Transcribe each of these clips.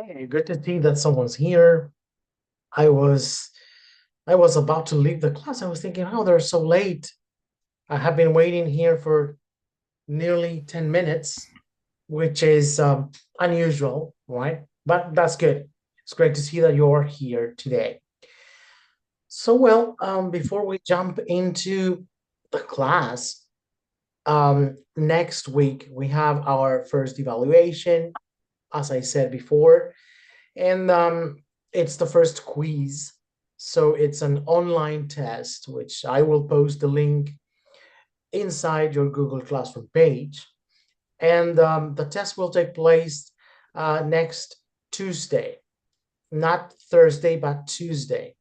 Hey, good to see that someone's here. I was I was about to leave the class. I was thinking, oh, they're so late. I have been waiting here for nearly 10 minutes, which is unusual, right? But that's good. It's great to see that you're here today. So, well, before we jump into the class, next week we have our first evaluation, as I said before. And it's the first quiz. So it's an online test, which I will post the link inside your Google Classroom page. And the test will take place next Tuesday, not Thursday, but Tuesday.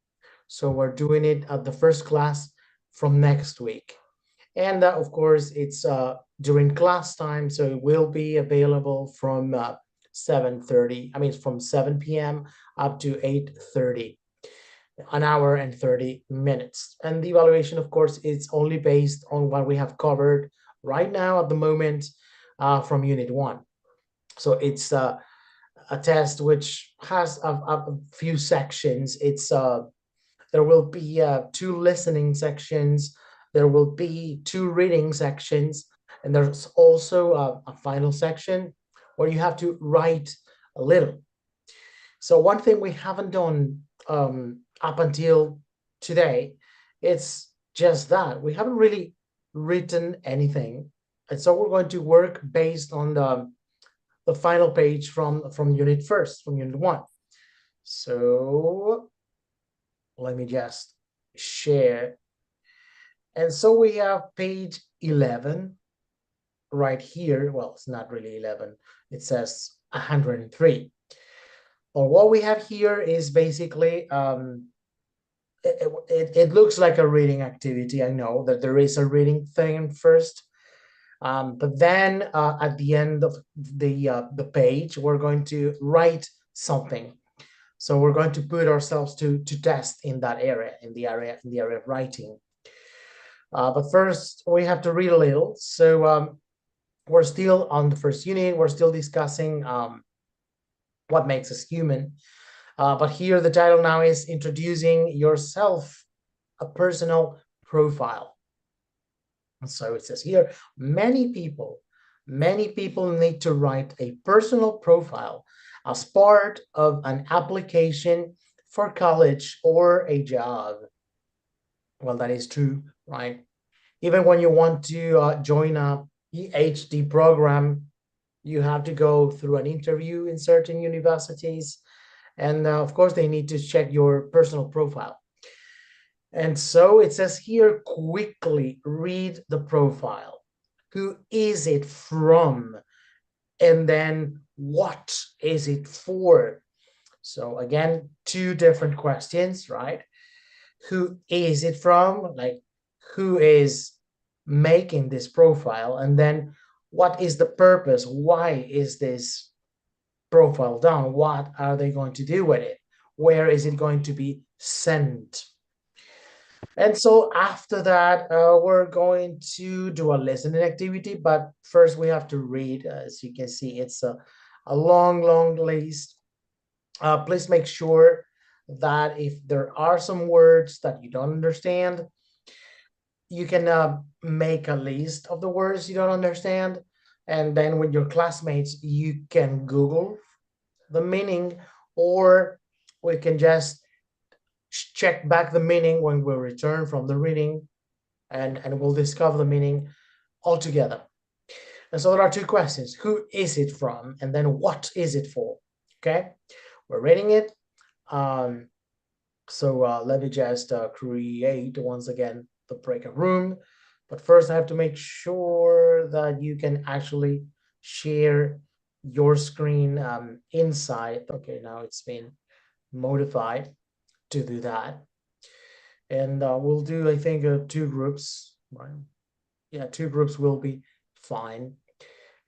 So we're doing it at the first class from next week. And of course, it's during class time, so it will be available from 7:30. I mean, from 7 p.m. up to 8:30, an hour and 30 minutes. And the evaluation, of course, is only based on what we have covered right now at the moment from Unit 1. So it's a test which has a few sections. There will be two listening sections, there will be two reading sections, and there's also a final section where you have to write a little. So one thing we haven't done up until today, it's just that we haven't really written anything. And so we're going to work based on the final page from unit 1. So let me just share. And so we have page 11 right here. Well, it's not really 11. It says 103. Well, what we have here is basically, it looks like a reading activity. I know that there is a reading thing first. But then at the end of the page, we're going to write something. So we're going to put ourselves to test in that area, in the area of writing. But first, we have to read a little. So we're still on the first unit. We're still discussing what makes us human. But here the title now is Introducing Yourself, a Personal Profile. And so it says here, many people need to write a personal profile as part of an application for college or a job. Well, that is true, right? Even when you want to join a PhD program, you have to go through an interview in certain universities. And of course, they need to check your personal profile. And so it says here, quickly read the profile. Who is it from? And then what is it for? So again, two different questions, right? Who is it from? Like, who is making this profile? And then what is the purpose? Why is this profile done? What are they going to do with it? Where is it going to be sent? And so after that, we're going to do a listening activity, but first we have to read. As you can see, it's a long, long list. Please make sure that if there are some words that you don't understand, you can make a list of the words you don't understand. And then with your classmates, you can Google the meaning, or we can just check back the meaning when we return from the reading, and we'll discover the meaning all together. And so there are two questions. Who is it from? And then what is it for? Okay, we're reading it. So let me just create once again the breakout room. But first I have to make sure that you can actually share your screen inside. Okay, now it's been modified to do that. And we'll do, I think, two groups, right? Yeah, two groups will be fine.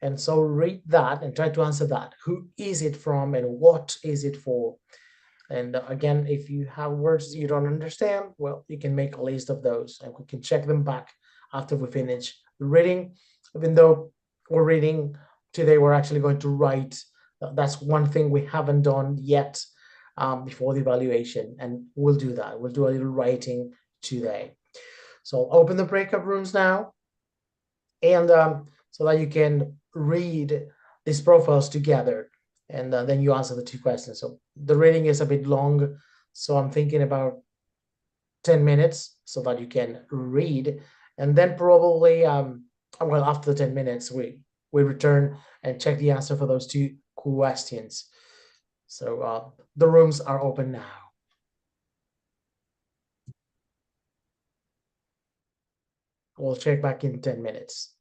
And so read that and try to answer that. Who is it from and what is it for? And again, if you have words you don't understand, well, you can make a list of those and we can check them back after we finish reading. Even though we're reading today, we're actually going to write That's one thing we haven't done yet before the evaluation, and we'll do that. We'll do a little writing today. So I'll open the breakout rooms now, and so that you can read these profiles together, and then you answer the two questions. So the reading is a bit long, so I'm thinking about 10 minutes so that you can read, and then probably well, after the 10 minutes we return and check the answer for those two questions. So the rooms are open now. We'll check back in 10 minutes.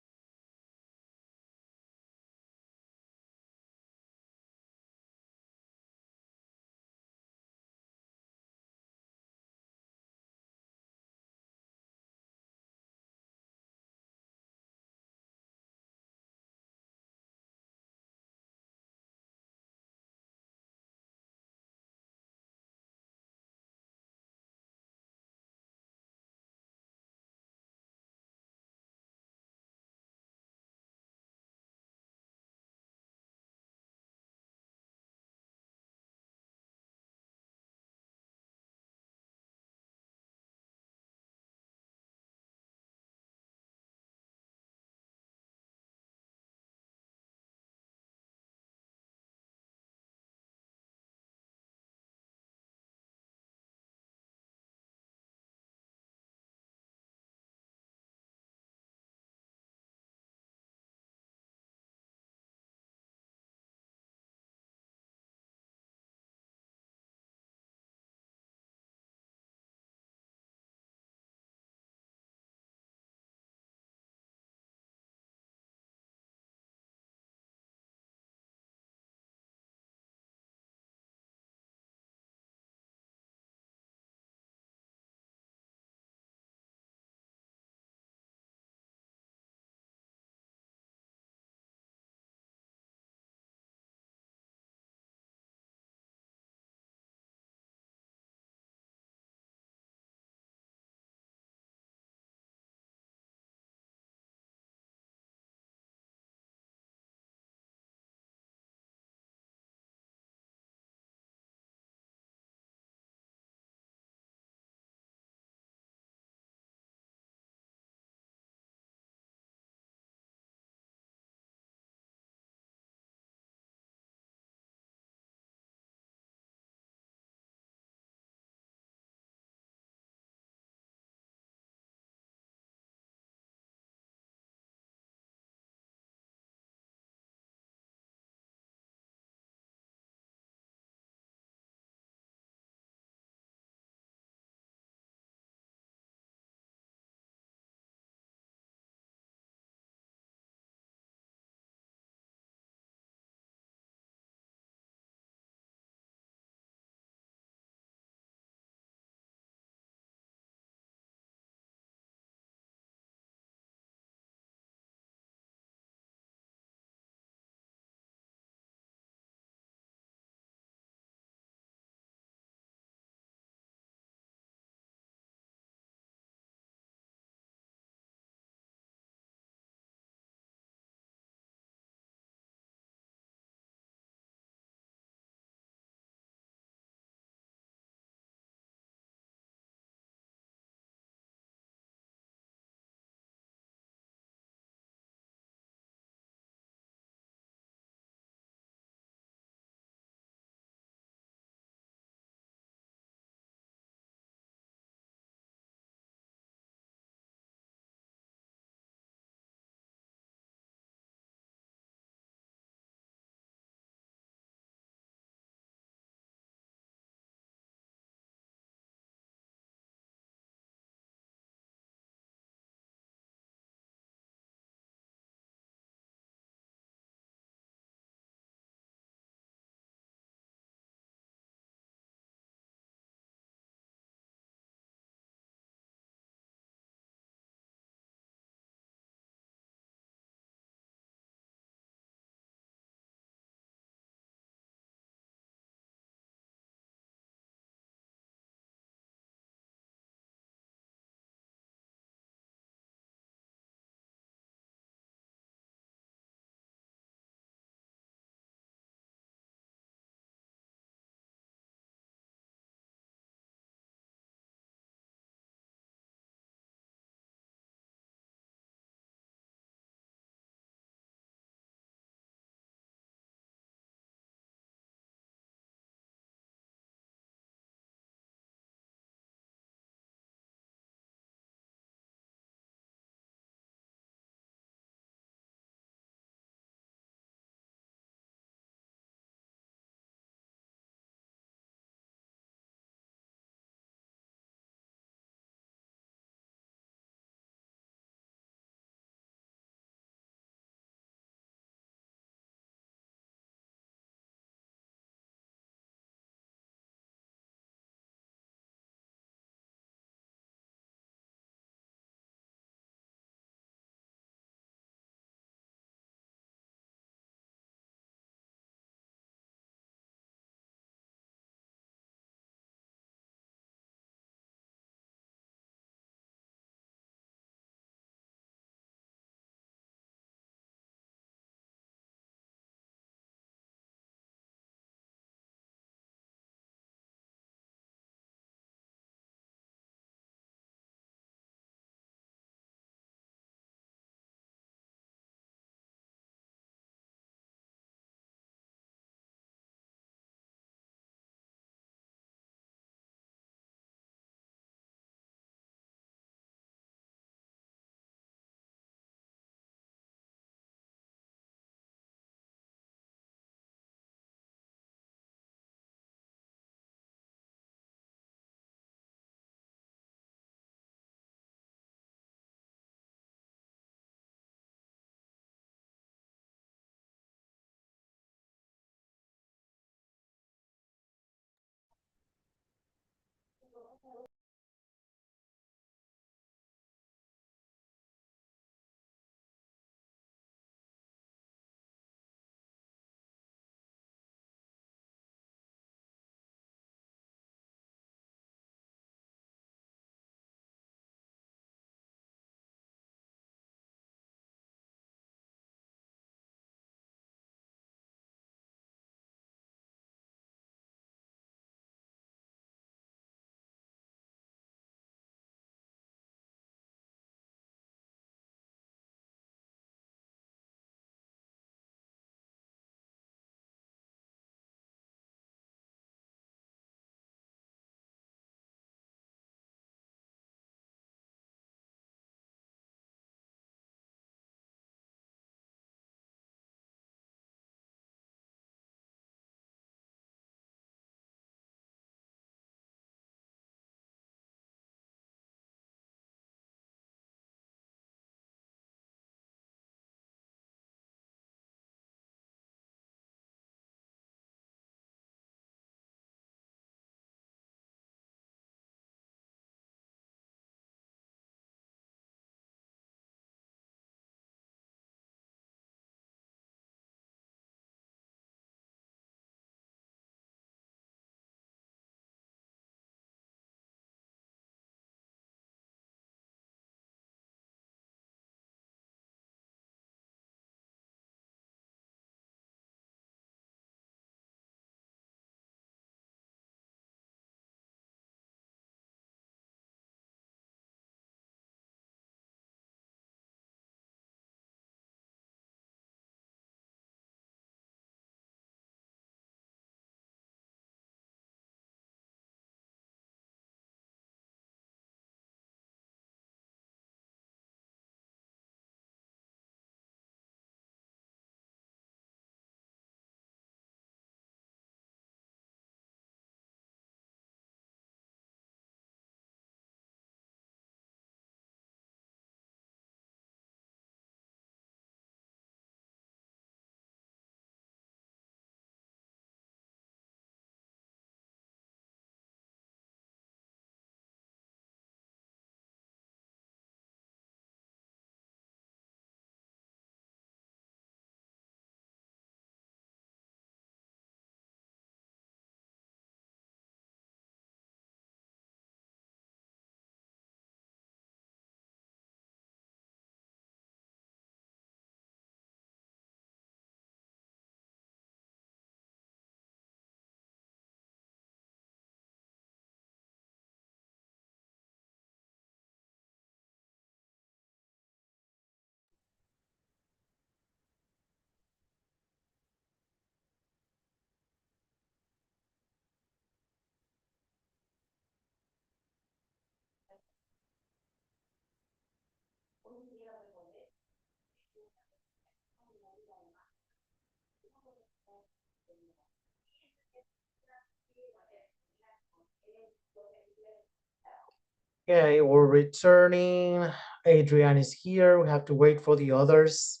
Okay, we're returning. Adrian is here. We have to wait for the others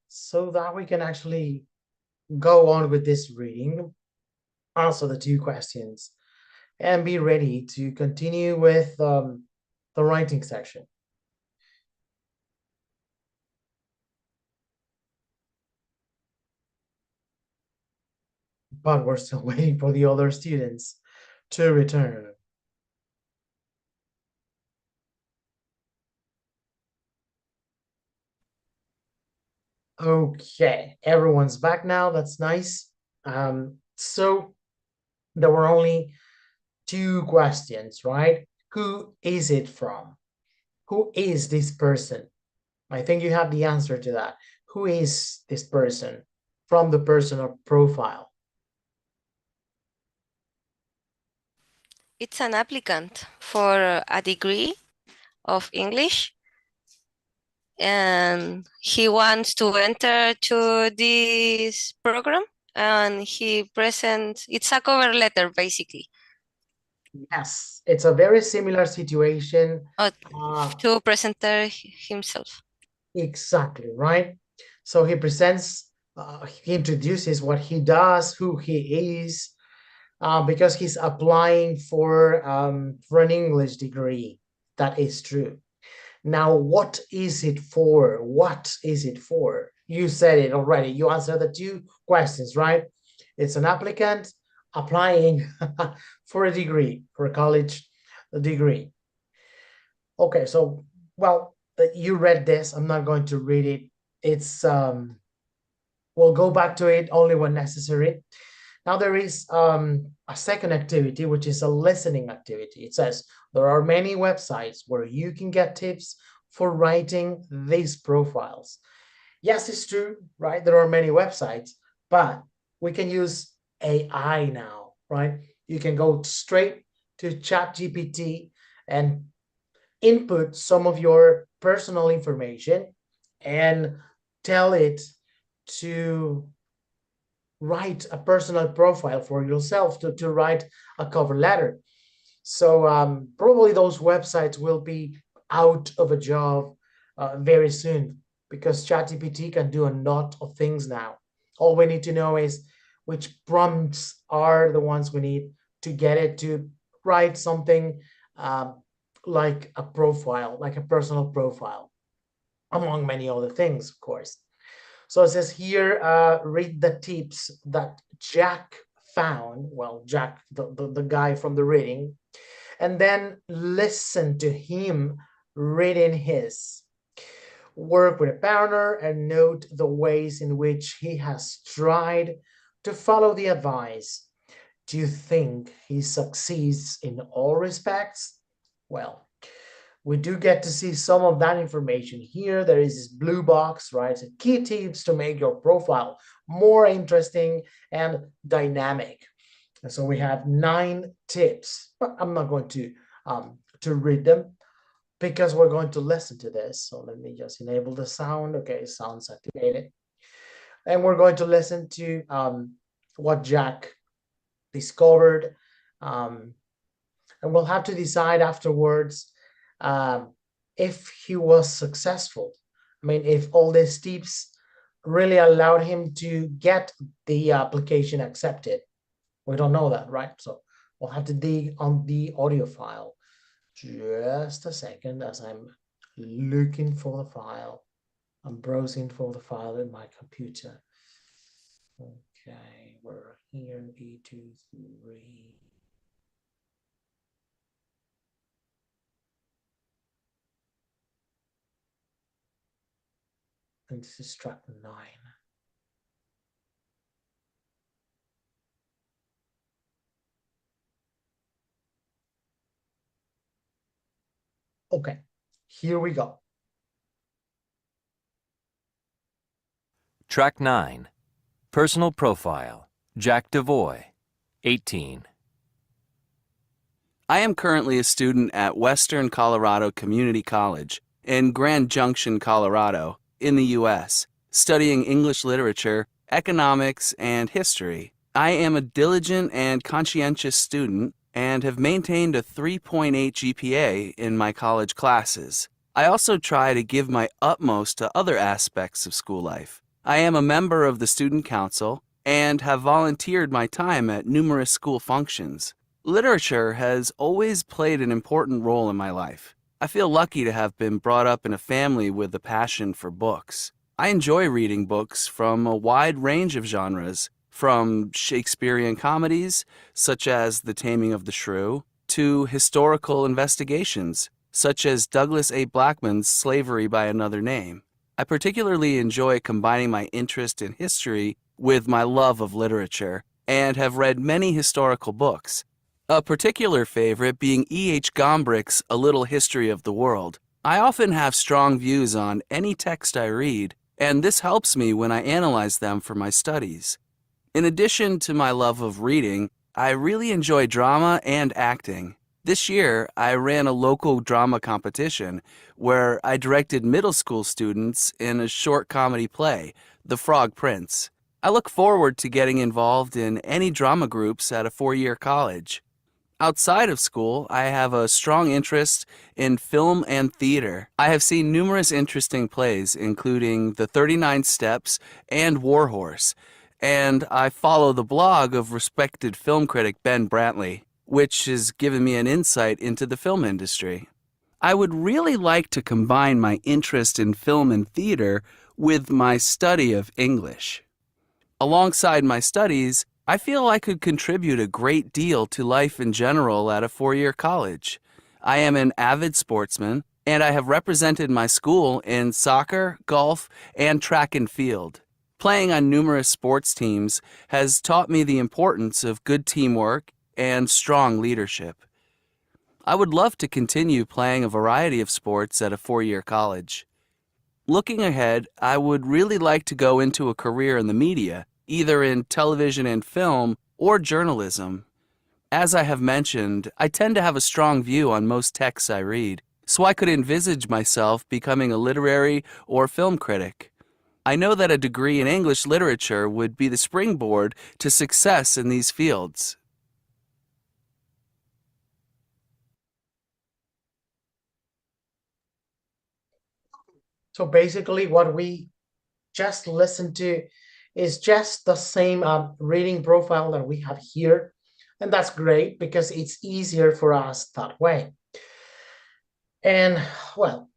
so that we can actually go on with this reading, answer the two questions, and be ready to continue with the writing section. But we're still waiting for the other students to return. Okay, everyone's back now. That's nice. So there were only two questions, right? Who is it from? Who is this person? I think you have the answer to that. Who is this person from the personal profile? It's an applicant for a degree of English, and he wants to enter to this program, and he presents, it's a cover letter basically. Yes, it's a very similar situation. To present himself. Exactly, right? So he presents, he introduces what he does, who he is, because he's applying for an English degree. That is true. Now, what is it for? What is it for? You said it already. You answered the two questions, right? It's an applicant applying for a degree, for a college degree. Okay, so, well, you read this. I'm not going to read it. It's we'll go back to it only when necessary. Now there is a second activity, which is a listening activity. It says there are many websites where you can get tips for writing these profiles. Yes, it's true, right? There are many websites, but we can use AI now, right? You can go straight to ChatGPT and input some of your personal information and tell it to write a personal profile for yourself, to write a cover letter. So probably those websites will be out of a job very soon because ChatGPT can do a lot of things now. All we need to know is which prompts are the ones we need to get it to write something like a profile, like a personal profile, among many other things, of course. So it says here, read the tips that Jack found. Well, Jack, the guy from the reading, and then listen to him reading his. Work with a partner and note the ways in which he has tried to follow the advice. Do you think he succeeds in all respects? Well, we do get to see some of that information here. There is this blue box, right? So key tips to make your profile more interesting and dynamic. And so we have 9 tips, but I'm not going to read them because we're going to listen to this. So let me just enable the sound. Okay, sound's activated. And we're going to listen to what Jack discovered. Um, and we'll have to decide afterwards um, if he was successful. I mean, if all these tips really allowed him to get the application accepted. We don't know that, right? So we'll have to dig on the audio file. Just a second as I'm looking for the file. I'm browsing for the file in my computer. Okay, we're here in B2-III. And this is track 9. Okay, here we go. Track 9. Personal Profile. Jack Devoy, 18. I am currently a student at Western Colorado Community College in Grand Junction, Colorado, in the U.S., studying English literature, economics, and history. I am a diligent and conscientious student and have maintained a 3.8 GPA in my college classes. I also try to give my utmost to other aspects of school life. I am a member of the student council and have volunteered my time at numerous school functions. Literature has always played an important role in my life. I feel lucky to have been brought up in a family with a passion for books. I enjoy reading books from a wide range of genres, from Shakespearean comedies, such as The Taming of the Shrew, to historical investigations, such as Douglas A. Blackman's Slavery by Another Name. I particularly enjoy combining my interest in history with my love of literature, and have read many historical books. A particular favorite being E.H. Gombrich's A Little History of the World. I often have strong views on any text I read, and this helps me when I analyze them for my studies. In addition to my love of reading, I really enjoy drama and acting. This year, I ran a local drama competition where I directed middle school students in a short comedy play, The Frog Prince. I look forward to getting involved in any drama groups at a 4-year college. Outside of school, I have a strong interest in film and theater. I have seen numerous interesting plays, including The 39 Steps and War Horse, and I follow the blog of respected film critic Ben Brantley, which has given me an insight into the film industry. I would really like to combine my interest in film and theater with my study of English. Alongside my studies, I feel I could contribute a great deal to life in general at a four-year college. I am an avid sportsman, and I have represented my school in soccer, golf, and track and field. Playing on numerous sports teams has taught me the importance of good teamwork and strong leadership. I would love to continue playing a variety of sports at a four-year college. Looking ahead, I would really like to go into a career in the media, either in television and film or journalism. As I have mentioned, I tend to have a strong view on most texts I read, so I could envisage myself becoming a literary or film critic. I know that a degree in English literature would be the springboard to success in these fields. So basically, what we just listened to is just the same reading profile that we have here. And that's great because it's easier for us that way. And well,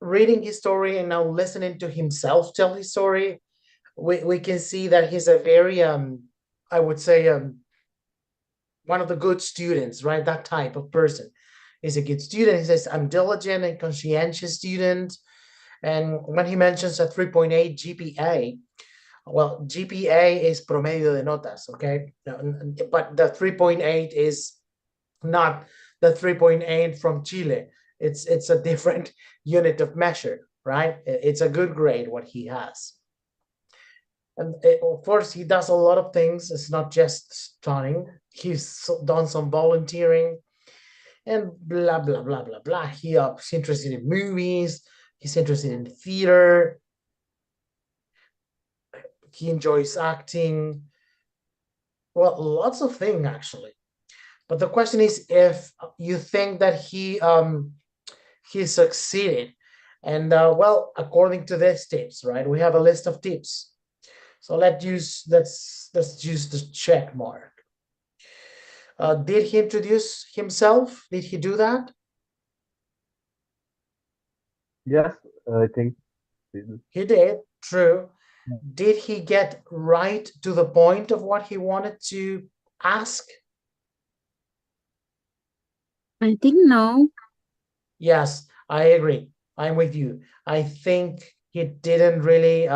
reading his story and now listening to himself tell his story, we can see that he's a very, I would say, one of the good students, right? That type of person is a good student. He says, I'm diligent and conscientious student. And when he mentions a 3.8 GPA, well, GPA is promedio de notas, okay? But the 3.8 is not the 3.8 from Chile. It's a different unit of measure, right? It's a good grade what he has. And of course, he does a lot of things. It's not just studying. He's done some volunteering and blah, blah, blah, blah, blah. He's interested in movies. He's interested in theater. He enjoys acting. Well, lots of things, actually. But the question is if you think that he succeeded. And well, according to these tips, right? We have a list of tips. So let's use the check mark. Did he introduce himself? Did he do that? Yes, I think. He did, true. Did he get right to the point of what he wanted to ask? I think no. Yes, I agree. I'm with you. I think he didn't really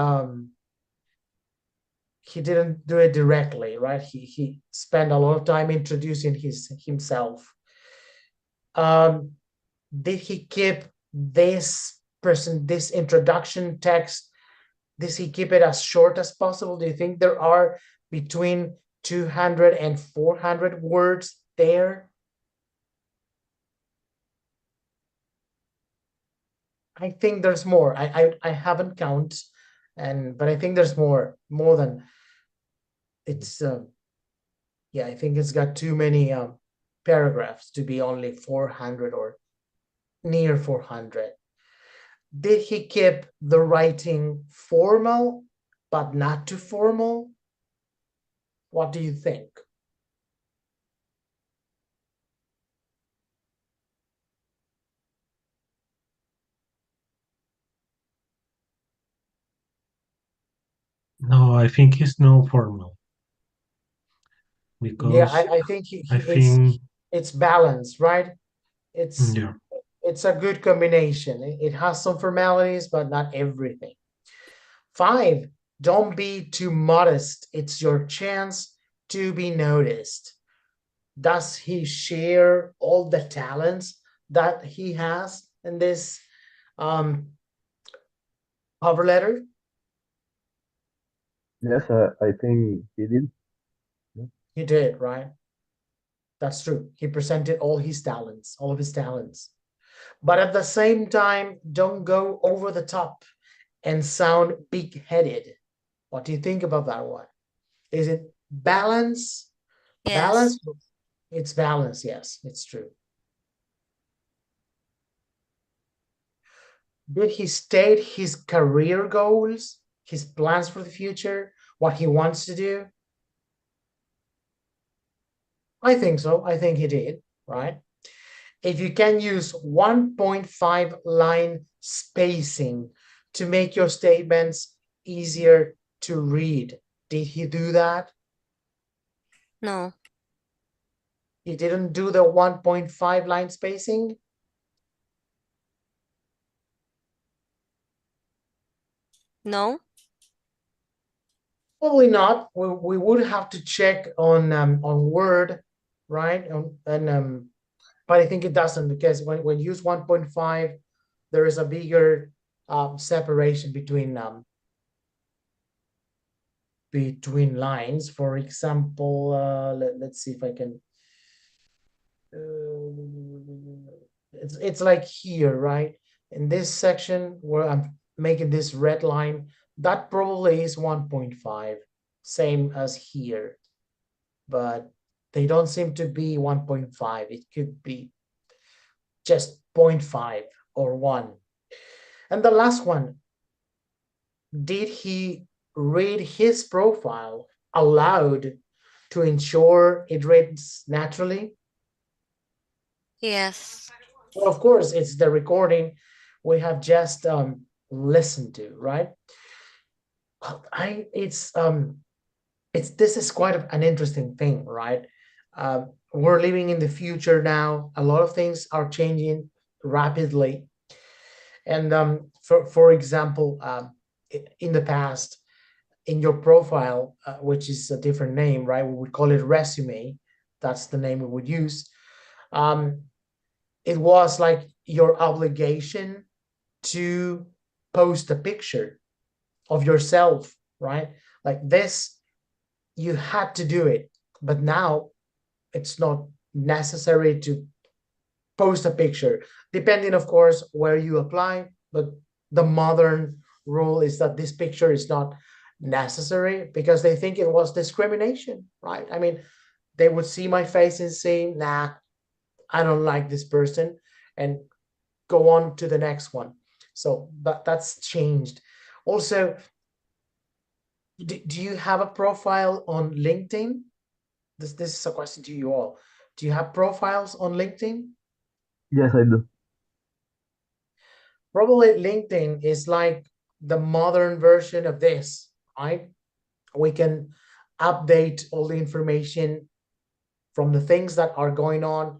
he didn't do it directly, right? He spent a lot of time introducing himself. Did he keep this introduction text, does he keep it as short as possible? Do you think there are between 200 and 400 words there? I think there's more. I haven't counted, but I think there's more than it's. Yeah, I think it's got too many paragraphs to be only 400 or near 400. Did he keep the writing formal, but not too formal? What do you think? No, I think it's no formal Yeah, because I think I think it's balanced, right? It's yeah, it's a good combination. It has some formalities, but not everything. 5, don't be too modest. It's your chance to be noticed. Does he share all the talents that he has in this cover letter? Yes, I think he did. He did, right? That's true. He presented all his talents, all of his talents. But at the same time, don't go over the top and sound big-headed. What do you think about that one? Is it balance? Yes. Balance? It's balance, yes, it's true. Did he state his career goals, his plans for the future? what he wants to do? I think so. I think he did, right? If you can use 1.5 line spacing to make your statements easier to read, did he do that? No. He didn't do the 1.5 line spacing? No. Probably not. We would have to check on Word, right? But I think it doesn't, because when you use 1.5, there is a bigger separation between lines. For example, let's see if I can. It's like here, right? In this section where I'm making this red line, that probably is 1.5, same as here, but they don't seem to be 1.5. It could be just 0.5 or 1. And the last one, did he read his profile aloud to ensure it reads naturally? Yes. Well, of course, it's the recording we have just listened to, right? It's this is quite an interesting thing, right? We're living in the future now. A lot of things are changing rapidly, and for example, in the past, in your profile, which is a different name, right? We would call it resume. That's the name we would use. Um, it was like your obligation to post a picture of yourself, right? Like this, you had to do it. But now it's not necessary to post a picture, depending, of course, where you apply. But the modern rule is that this picture is not necessary because they think it was discrimination, right? I mean, they would see my face and say, nah, I don't like this person, and go on to the next one. So that's changed. Also, do you have a profile on LinkedIn? This is a question to you all. Do you have profiles on LinkedIn? Yes, I do. Probably LinkedIn is like the modern version of this, right? We can update all the information from the things that are going on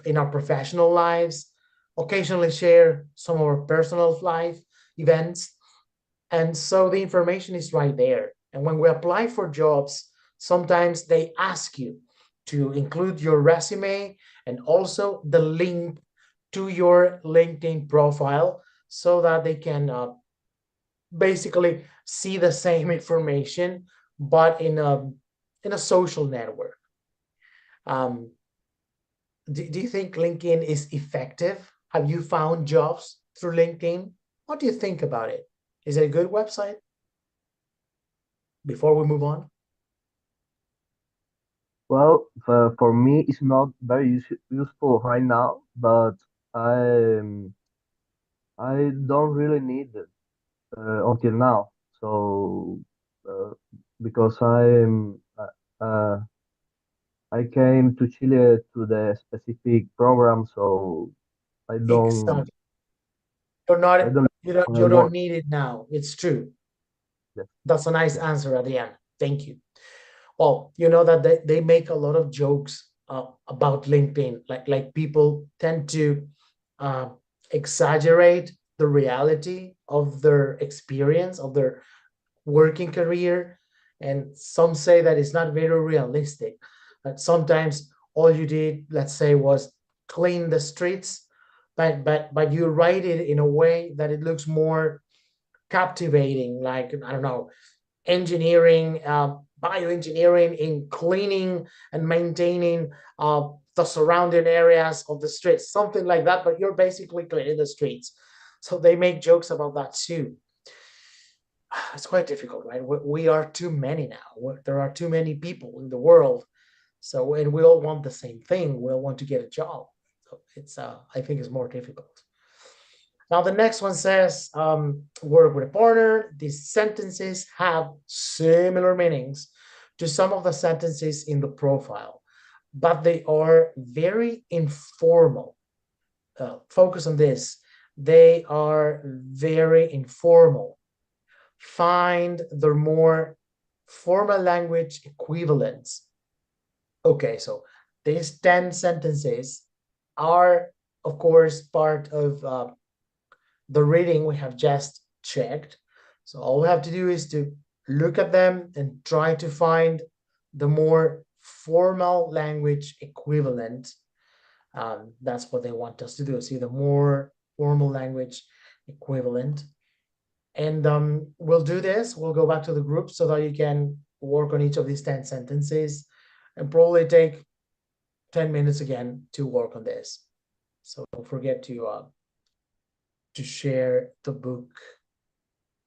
in our professional lives, occasionally share some of our personal life events. And so the information is right there. And when we apply for jobs, sometimes they ask you to include your resume and also the link to your LinkedIn profile so that they can basically see the same information, but in a social network. Um, do you think LinkedIn is effective? Have you found jobs through LinkedIn? What do you think about it? Is it a good website? Before we move on, Well, for me, it's not very useful right now, but I I don't really need it until now. So uh, because I came to Chile to the specific program, so I don't exactly. You're I not don't you don't work. need it now. It's true. Yes. That's a nice answer at the end. Thank you. Well, you know that they make a lot of jokes about LinkedIn. Like people tend to uh, exaggerate the reality of their experience, of their working career, and some say that it's not very realistic. That sometimes all you did, let's say, was clean the streets, but you write it in a way that it looks more captivating, like, I don't know, engineering, bioengineering in cleaning and maintaining the surrounding areas of the streets, something like that. But you're basically cleaning the streets. So they make jokes about that too. It's quite difficult, right? We are too many now. There are too many people in the world. So, and we all want the same thing. We all want to get a job. So it's, I think it's more difficult. Now the next one says, work with a partner. These sentences have similar meanings to some of the sentences in the profile, but they are very informal. Focus on this. They are very informal. Find their more formal language equivalents. Okay, so these 10 sentences are, of course, part of the reading we have just checked. So all we have to do is to look at them and try to find the more formal language equivalent. That's what they want us to do. See the more formal language equivalent. And we'll do this. We'll go back to the group so that you can work on each of these 10 sentences and probably take 10 minutes again to work on this. So don't forget to share the book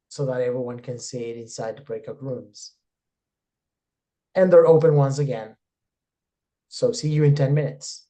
so that everyone can see it inside the breakout rooms. And they're open once again. So see you in 10 minutes.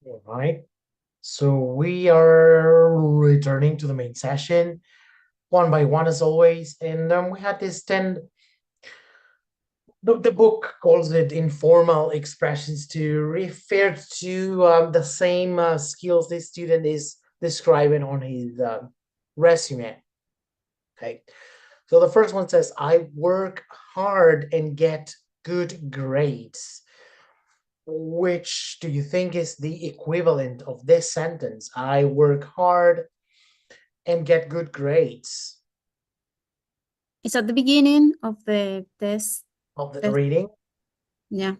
All right. So we are returning to the main session, one by one as always, and we had this 10. The book calls it informal expressions to refer to the same skills the student is describing on his resume. Okay. So the first one says, I work hard and get good grades. Which do you think is the equivalent of this sentence? I work hard and get good grades. It's at the beginning of the test. Of the reading? Yeah.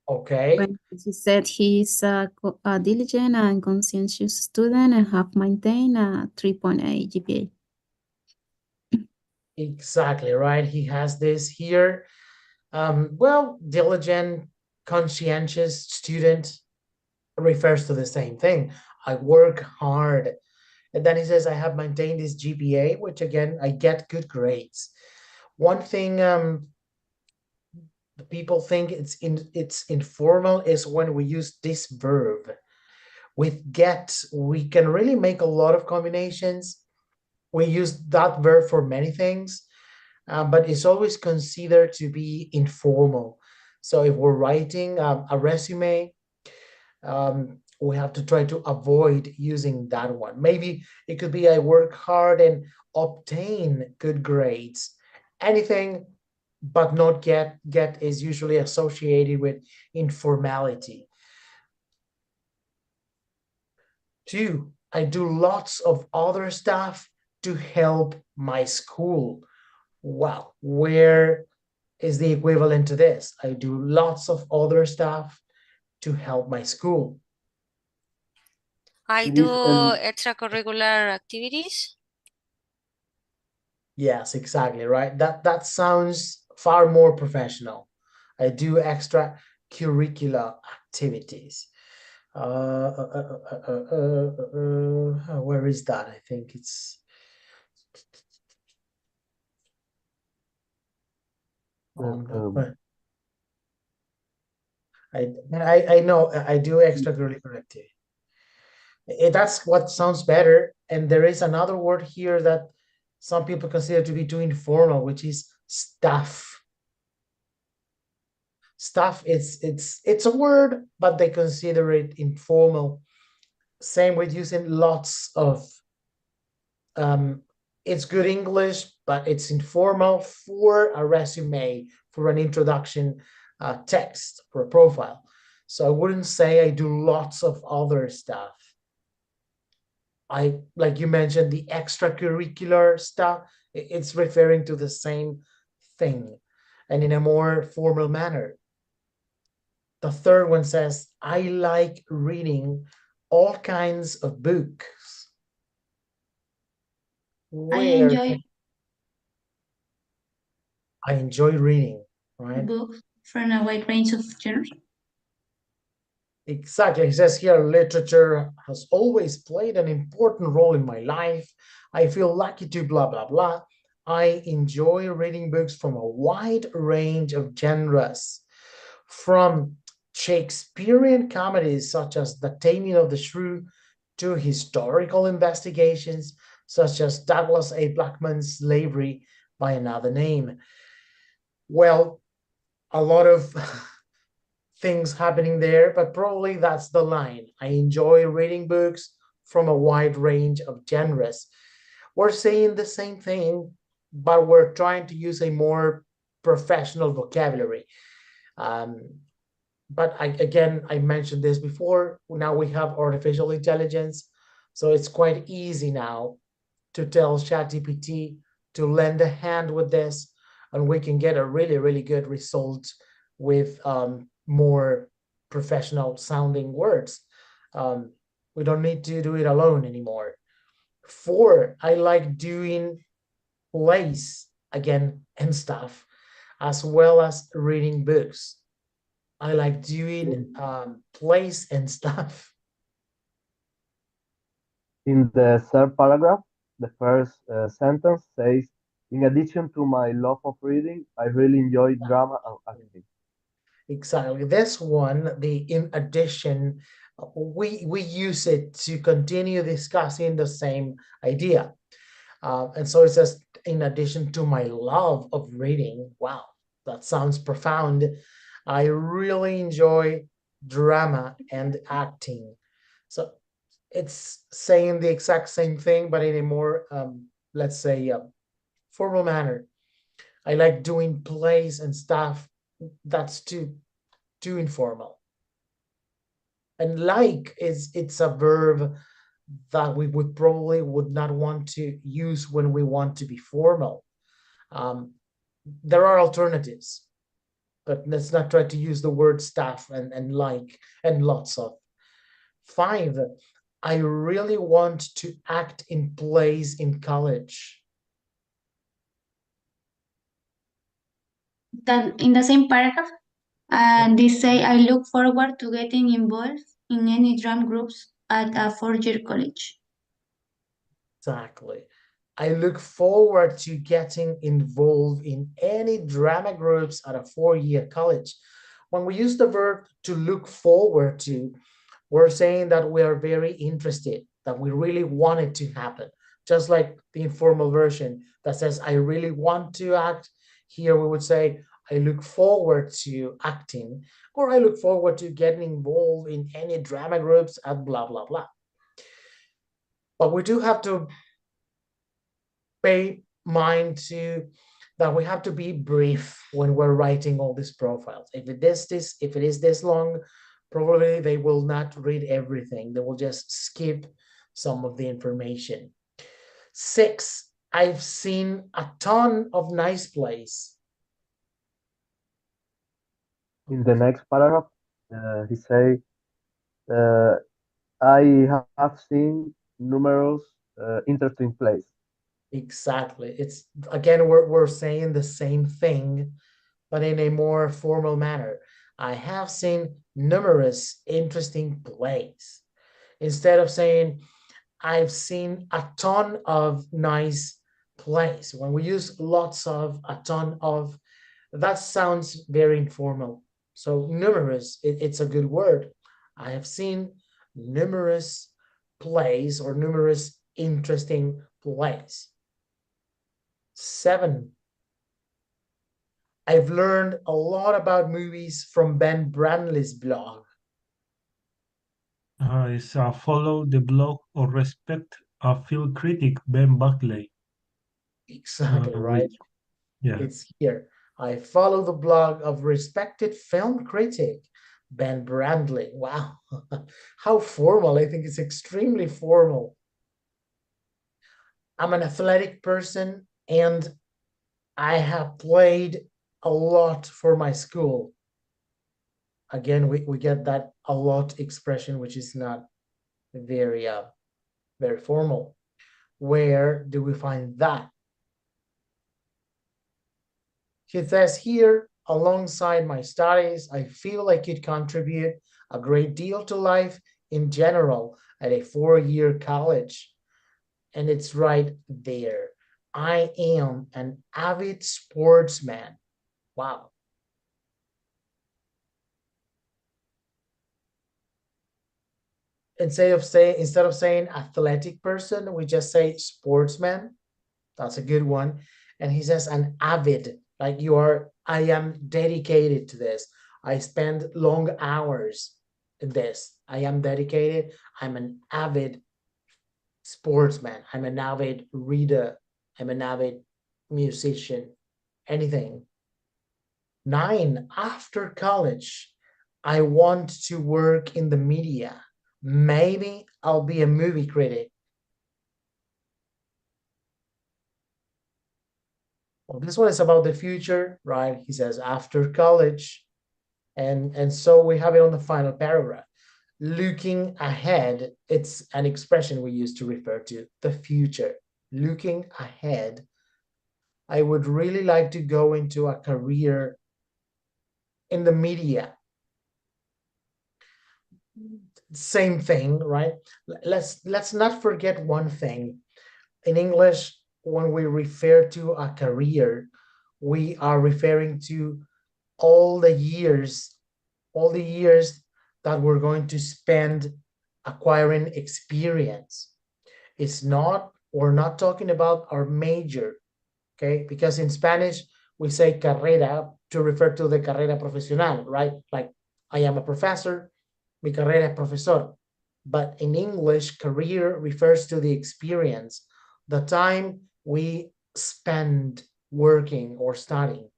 Okay. When he said he's a diligent and conscientious student and have maintained a 3.8 GPA. Exactly, right? He has this here. Well, diligent, conscientious student refers to the same thing. I work hard. And then he says, I have maintained this GPA, which again, I get good grades. One thing people think it's informal is when we use this verb. With get, we can really make a lot of combinations. We use that verb for many things, but it's always considered to be informal. So if we're writing a resume, we have to try to avoid using that one. Maybe it could be I work hard and obtain good grades. Anything but not get. Get is usually associated with informality. 2, I do lots of other stuff to help my school. Wow, where is the equivalent to this? I do lots of other stuff to help my school. I It do is extracurricular activities. Yes, exactly, right? That sounds far more professional. I do extra curricular activities. Where is that? I think it's um, I know I do extracurricular activity. That's what sounds better. And there is another word here that some people consider to be too informal, which is staff. Staff, it's a word, but they consider it informal. Same with using lots of. It's good English, but it's informal for a resume, for an introduction text, for a profile. So I wouldn't say I do lots of other stuff. I, like you mentioned, the extracurricular stuff, it's referring to the same thing and in a more formal manner. The third one says, I like reading all kinds of books. I Where enjoy I enjoy reading, right? books from a wide range of genres. Exactly. He says here, literature has always played an important role in my life. I feel lucky to blah, blah, blah. I enjoy reading books from a wide range of genres, from Shakespearean comedies such as The Taming of the Shrew to historical investigations such as Douglas A. Blackman's Slavery by Another Name. Well, a lot of things happening there, but probably that's the line. I enjoy reading books from a wide range of genres. We're saying the same thing, but we're trying to use a more professional vocabulary. Um, but I mentioned this before. Now we have artificial intelligence, so it's quite easy now to tell ChatGPT to lend a hand with this, and we can get a really, really good result with more professional sounding words. We don't need to do it alone anymore. 4, I like doing plays again and stuff, as well as reading books. I like doing plays and stuff. in the third paragraph, the first sentence says, in addition to my love of reading, I really enjoy drama and acting. Exactly. This one, the in addition, we use it to continue discussing the same idea. And so it says, in addition to my love of reading, wow, that sounds profound. I really enjoy drama and acting. So it's saying the exact same thing, but in a more, let's say, formal manner. I like doing plays and stuff. That's too informal. And like is it's a verb that we would probably would not want to use when we want to be formal. Um, there are alternatives, but let's not try to use the word staff and like and lots of. 5, I really want to act in plays in college. That in the same paragraph, and they say I look forward to getting involved in any drum groups at a four-year college. Exactly. I look forward to getting involved in any drama groups at a 4-year college. When we use the verb to look forward to, we're saying that we are very interested, that we really want it to happen. Just like the informal version that says, I really want to act. Here we would say, I look forward to acting, or I look forward to getting involved in any drama groups at blah, blah, blah. But we do have to pay mind to that we have to be brief when we're writing all these profiles. If it is this long, probably they will not read everything. They will just skip some of the information. 6, I've seen a ton of nice plays. In the next paragraph, he say, uh, I have seen numerous interesting plays. Exactly. It's again, we're saying the same thing, but in a more formal manner. I have seen numerous interesting plays. Instead of saying, I've seen a ton of nice plays. When we use lots of, a ton of, that sounds very informal. So numerous, it's a good word. I have seen numerous plays or numerous interesting plays. 7, I've learned a lot about movies from Ben Brantley's blog. Is follow the blog or respect a film critic, Ben Buckley. Exactly, right? Yeah. It's here. I follow the blog of respected film critic Ben Brantley. Wow, how formal. I think it's extremely formal. I'm an athletic person and I have played a lot for my school. Again, we get that a lot expression, which is not very very formal. Where do we find that? He says here, alongside my studies, I feel I could contribute a great deal to life in general at a 4-year college. And it's right there. I am an avid sportsman. Wow. Instead of saying athletic person, we just say sportsman. That's a good one. And he says an avid, like I am dedicated to this. I spend long hours in this. I am dedicated. I'm an avid sportsman. I'm an avid reader. I'm an avid musician. Anything. 9, after college, I want to work in the media. Maybe I'll be a movie critic. Well, this one is about the future, right? He says after college. And so we have it on the final paragraph. Looking ahead, it's an expression we use to refer to the future. Looking ahead, I would really like to go into a career in the media. Same thing, right? Let's not forget one thing. In English, when we refer to a career, we are referring to all the years that we're going to spend acquiring experience. We're not talking about our major, okay? Because in Spanish, we say carrera to refer to the carrera profesional, right? Like, I am a professor, mi carrera es profesor. But in English, career refers to the experience, the time we spend working or studying.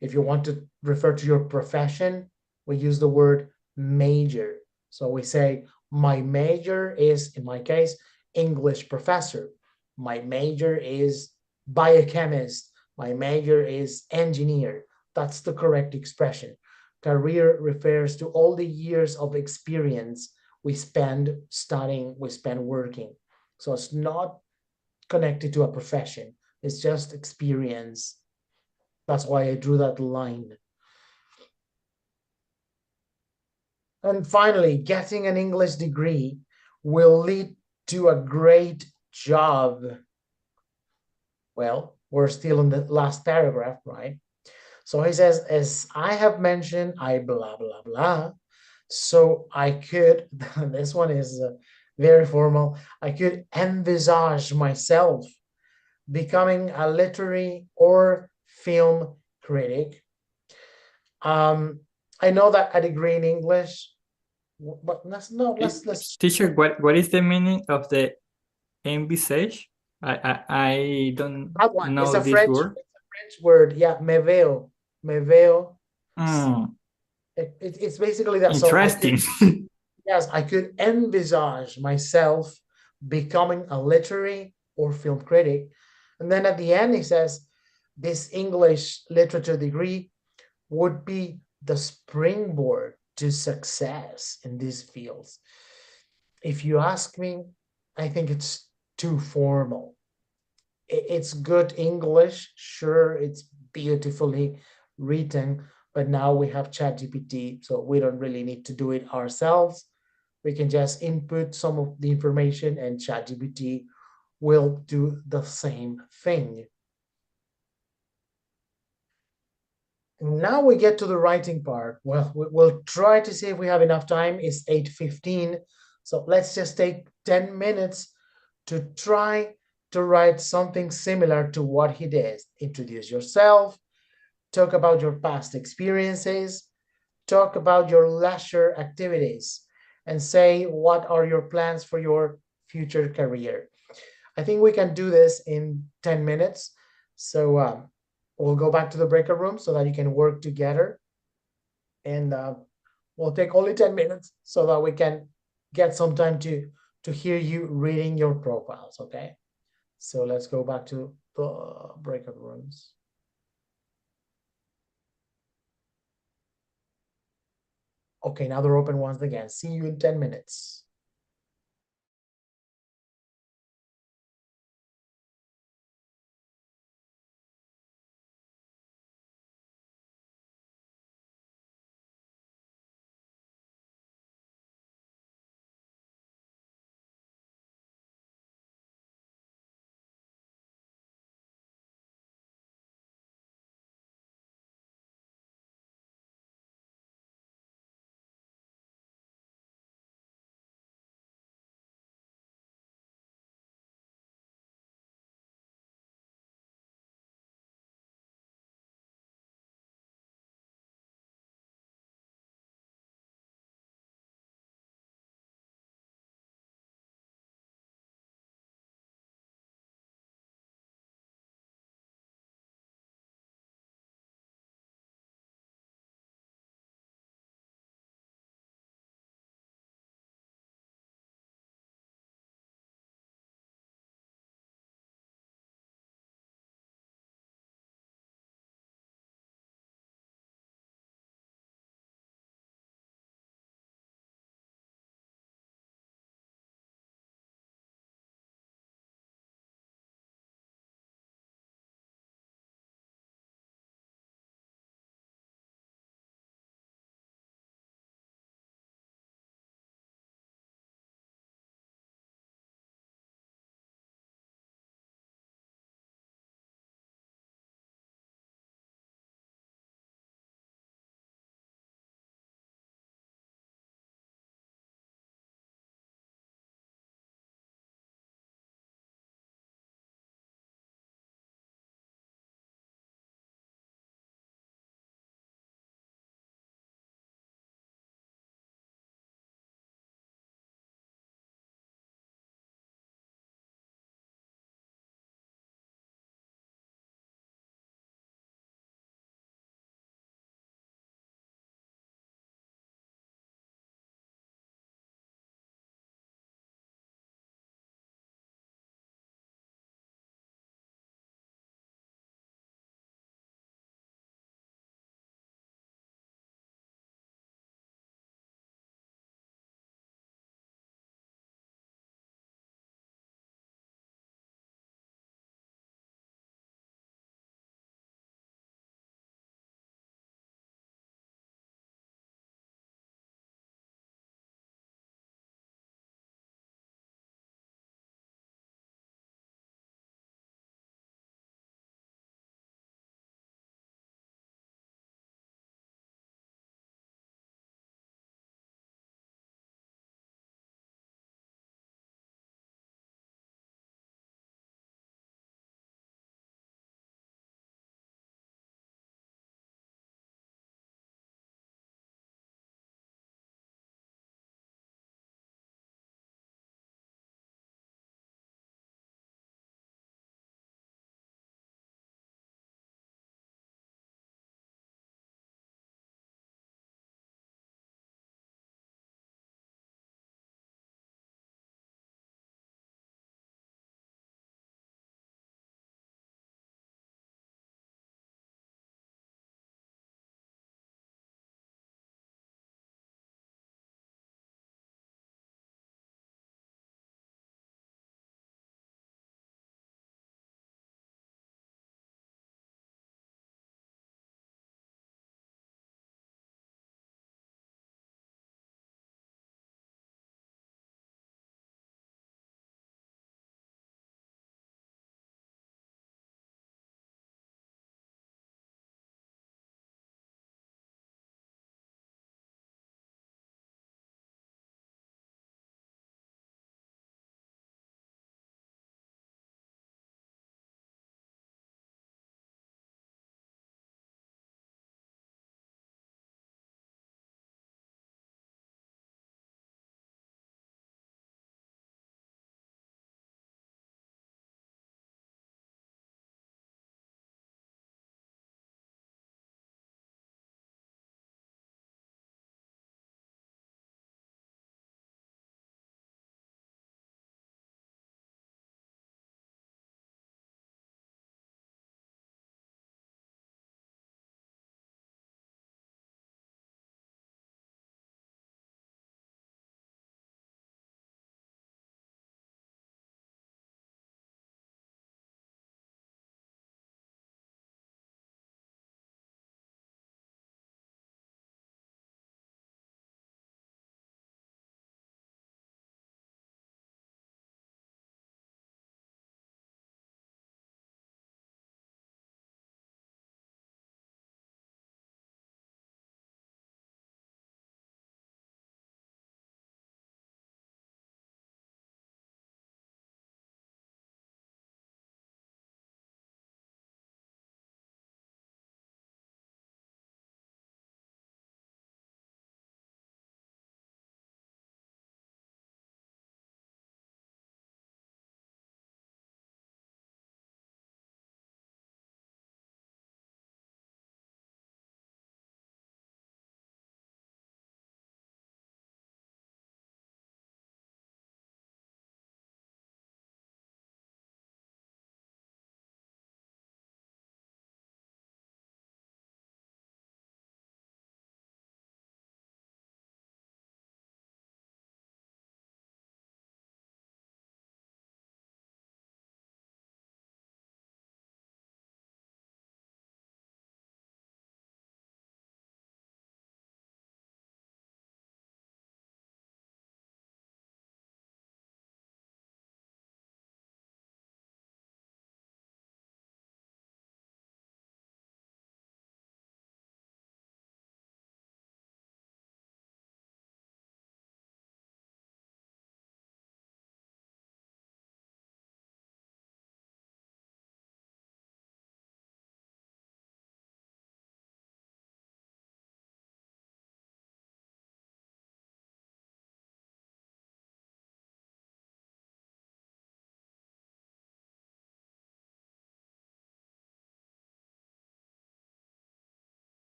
If you want to refer to your profession, we use the word major. So we say, my major is, in my case, English professor. My major is biochemist. My major is engineer. That's the correct expression. Career refers to all the years of experience we spend studying, we spend working. So it's not connected to a profession. It's just experience. That's why I drew that line. And finally, getting an English degree will lead to a great job. Well, we're still in the last paragraph, right? So he says, as I have mentioned, I blah, blah, blah. So I could, this one is very formal, I could envisage myself becoming a literary or film critic. I know that a degree in English, but let's Teacher, what is the meaning of the envisage? I don't that one. know this word. It's a French word. Yeah, me veo. Mm, It's basically that. interesting. Yes, I could envisage myself becoming a literary or film critic. And then at the end, he says, this English literature degree would be the springboard to success in these fields. If you ask me, I think it's too formal. It's good English, sure, it's beautifully written, but now we have ChatGPT, so we don't really need to do it ourselves. We can just input some of the information and ChatGPT will do the same thing. Now we get to the writing part. Well, we'll try to see if we have enough time. It's 8:15, so let's just take 10 minutes to try to write something similar to what he did. Introduce yourself, talk about your past experiences, talk about your leisure activities, and say what are your plans for your future career. I think we can do this in 10 minutes. So we'll go back to the breakout room so that you can work together. And we'll take only 10 minutes so that we can get some time to hear you reading your profiles, okay? So let's go back to the breakout rooms. Okay, now they're open once again. See you in 10 minutes.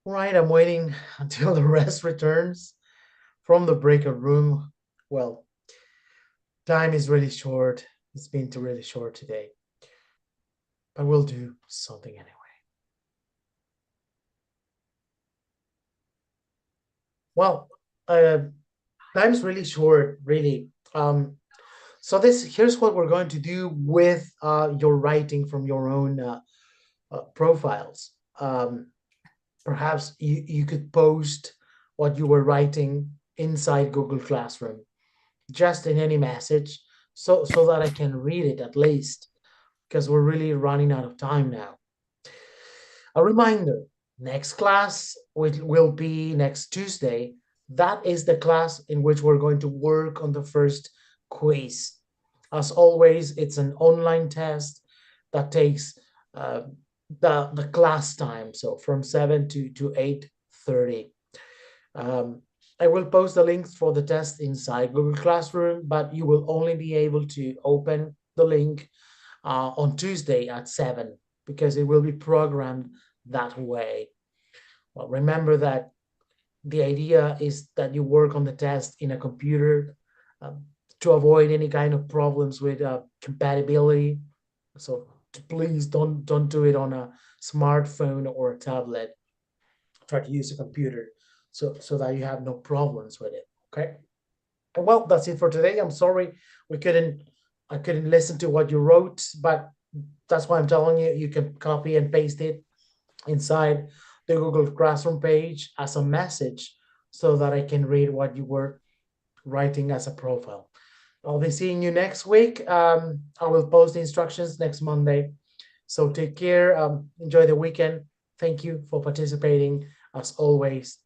Right, I'm waiting until the rest returns from the breakout room. Well, time is really short. It's been really short today, but we'll do something anyway. Well, time's really short, really. So here's what we're going to do with your writing from your own profiles. Perhaps you could post what you were writing inside Google Classroom, just in any message, so that I can read it at least, because we're really running out of time now. A reminder, next class will be next Tuesday. That is the class in which we're going to work on the first quiz. As always, it's an online test that takes the class time, so from 7 to 8:30. I will post the links for the test inside Google Classroom, but you will only be able to open the link on Tuesday at 7, because it will be programmed that way. Well, remember that the idea is that you work on the test in a computer to avoid any kind of problems with compatibility. So please don't do it on a smartphone or a tablet. Try to use a computer so that you have no problems with it. Okay. Well, that's it for today. I'm sorry I couldn't listen to what you wrote, but that's why I'm telling you, you can copy and paste it inside the Google Classroom page as a message so that I can read what you were writing as a profile. I'll be seeing you next week. I will post the instructions next Monday. So take care. Enjoy the weekend. Thank you for participating as always.